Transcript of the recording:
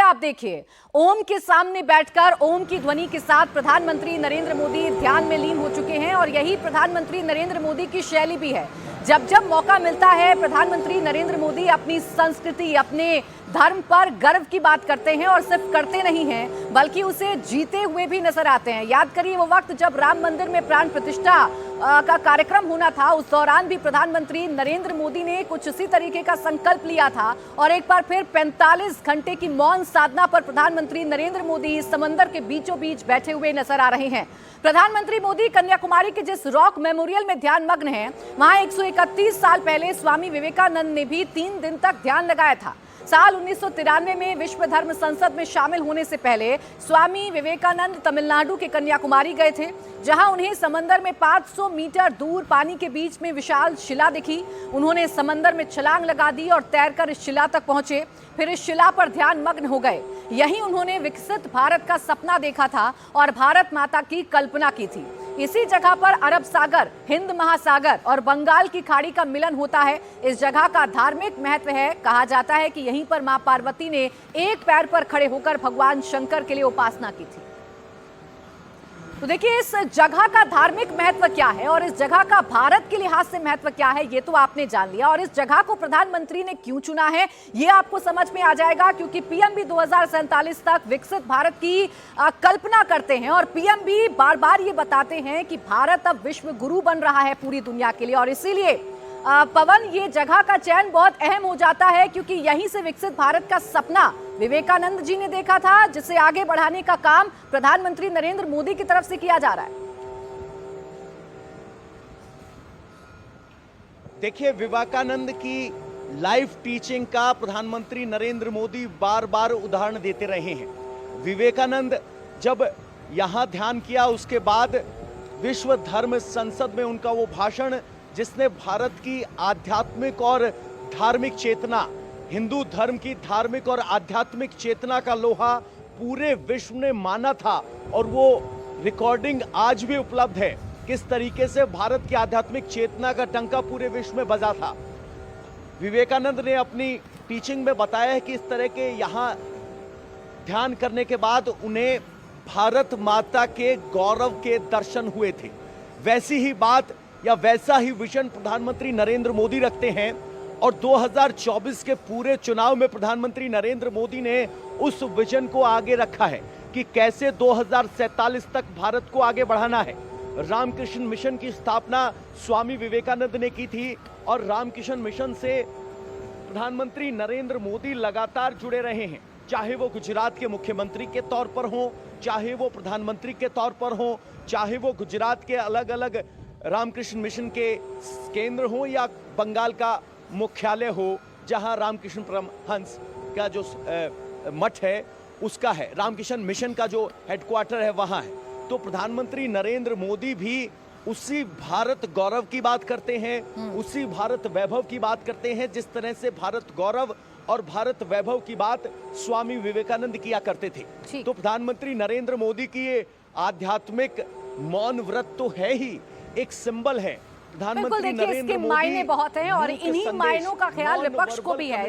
आप देखिए, ओम के सामने बैठकर ओम की ध्वनि के साथ प्रधानमंत्री नरेंद्र मोदी ध्यान में लीन हो चुके हैं और यही प्रधानमंत्री नरेंद्र मोदी की शैली भी है। जब जब मौका मिलता है, प्रधानमंत्री नरेंद्र मोदी अपनी संस्कृति, अपने धर्म पर गर्व की बात करते हैं और सिर्फ करते नहीं हैं, बल्कि उसे जीते हुए भी नजर आते हैं। याद करिए वो वक्त जब राम मंदिर में प्राण प्रतिष्ठा का कार्यक्रम होना था, उस दौरान भी प्रधानमंत्री नरेंद्र मोदी ने कुछ इसी तरीके का संकल्प लिया था और एक बार फिर 45 घंटे की मौन साधना पर प्रधानमंत्री नरेंद्र मोदी समंदर के बीचों बीच बैठे हुए नजर आ रहे हैं। प्रधानमंत्री मोदी कन्याकुमारी के जिस रॉक मेमोरियल में ध्यान मग्न हैं, वहां 131 साल पहले स्वामी विवेकानंद ने भी 3 दिन तक ध्यान लगाया था। साल 1993 में विश्व धर्म संसद में शामिल होने से पहले स्वामी विवेकानंद तमिलनाडु के कन्याकुमारी गए थे, जहां उन्हें समंदर में 500 मीटर दूर पानी के बीच में विशाल शिला दिखी। उन्होंने समंदर में छलांग लगा दी और तैरकर इस शिला तक पहुंचे, फिर इस शिला पर ध्यान मग्न हो गए। यहीं उन्होंने विकसित भारत का सपना देखा था और भारत माता की कल्पना की थी। इसी जगह पर अरब सागर, हिंद महासागर और बंगाल की खाड़ी का मिलन होता है। इस जगह का धार्मिक महत्व है। कहा जाता है कि यहीं पर मां पार्वती ने एक पैर पर खड़े होकर भगवान शंकर के लिए उपासना की थी। तो देखिए, इस जगह का धार्मिक महत्व क्या है और इस जगह का भारत के लिहाज से महत्व क्या है, ये तो आपने जान लिया। और इस जगह को प्रधानमंत्री ने क्यों चुना है, ये आपको समझ में आ जाएगा, क्योंकि पीएम भी 2047 तक विकसित भारत की कल्पना करते हैं और पीएम भी बार बार ये बताते हैं कि भारत अब विश्व गुरु बन रहा है पूरी दुनिया के लिए। और इसीलिए पवन, ये जगह का चयन बहुत अहम हो जाता है, क्योंकि यहीं से विकसित भारत का सपना विवेकानंद जी ने देखा था, जिसे आगे बढ़ाने का काम प्रधानमंत्री नरेंद्र मोदी की तरफ से किया जा रहा है। देखिए, विवेकानंद की लाइफ टीचिंग का प्रधानमंत्री नरेंद्र मोदी बार बार उदाहरण देते रहे हैं। विवेकानंद जब यहां ध्यान किया, उसके बाद विश्व धर्म संसद में उनका वो भाषण, जिसने भारत की आध्यात्मिक और धार्मिक चेतना, हिंदू धर्म की धार्मिक और आध्यात्मिक चेतना का लोहा पूरे विश्व ने माना था, और वो रिकॉर्डिंग आज भी उपलब्ध है किस तरीके से भारत की आध्यात्मिक चेतना का टंका पूरे विश्व में बजा था। विवेकानंद ने अपनी टीचिंग में बताया है कि इस तरह के यहाँ ध्यान करने के बाद उन्हें भारत माता के गौरव के दर्शन हुए थे। वैसी ही बात या वैसा ही विजन प्रधानमंत्री नरेंद्र मोदी रखते हैं, और 2024 के पूरे चुनाव में प्रधानमंत्री नरेंद्र मोदी ने उस विजन को आगे रखा है कि कैसे 2047 तक भारत को आगे बढ़ाना है। रामकृष्ण मिशन की स्थापना स्वामी विवेकानंद ने की थी, और रामकृष्ण मिशन से प्रधानमंत्री नरेंद्र मोदी लगातार जुड़े रहे हैं, चाहे वो गुजरात के मुख्यमंत्री के तौर पर हो, चाहे वो प्रधानमंत्री के तौर पर हो, चाहे वो गुजरात के अलग अलग रामकृष्ण मिशन के केंद्र हो, या बंगाल का मुख्यालय हो जहां रामकृष्ण परमहंस का जो मठ है उसका है, रामकृष्ण मिशन का जो हेडक्वार्टर है वहां है। तो प्रधानमंत्री नरेंद्र मोदी भी उसी भारत गौरव की बात करते हैं, उसी भारत वैभव की बात करते हैं, जिस तरह से भारत गौरव और भारत वैभव की बात स्वामी विवेकानंद किया करते थे। तो प्रधानमंत्री नरेंद्र मोदी की ये आध्यात्मिक मौन व्रत तो है ही एक सिंबल है। बिल्कुल, देखिए, इसके मायने बहुत हैं और इन्हीं मायनों का ख्याल विपक्ष को भी है।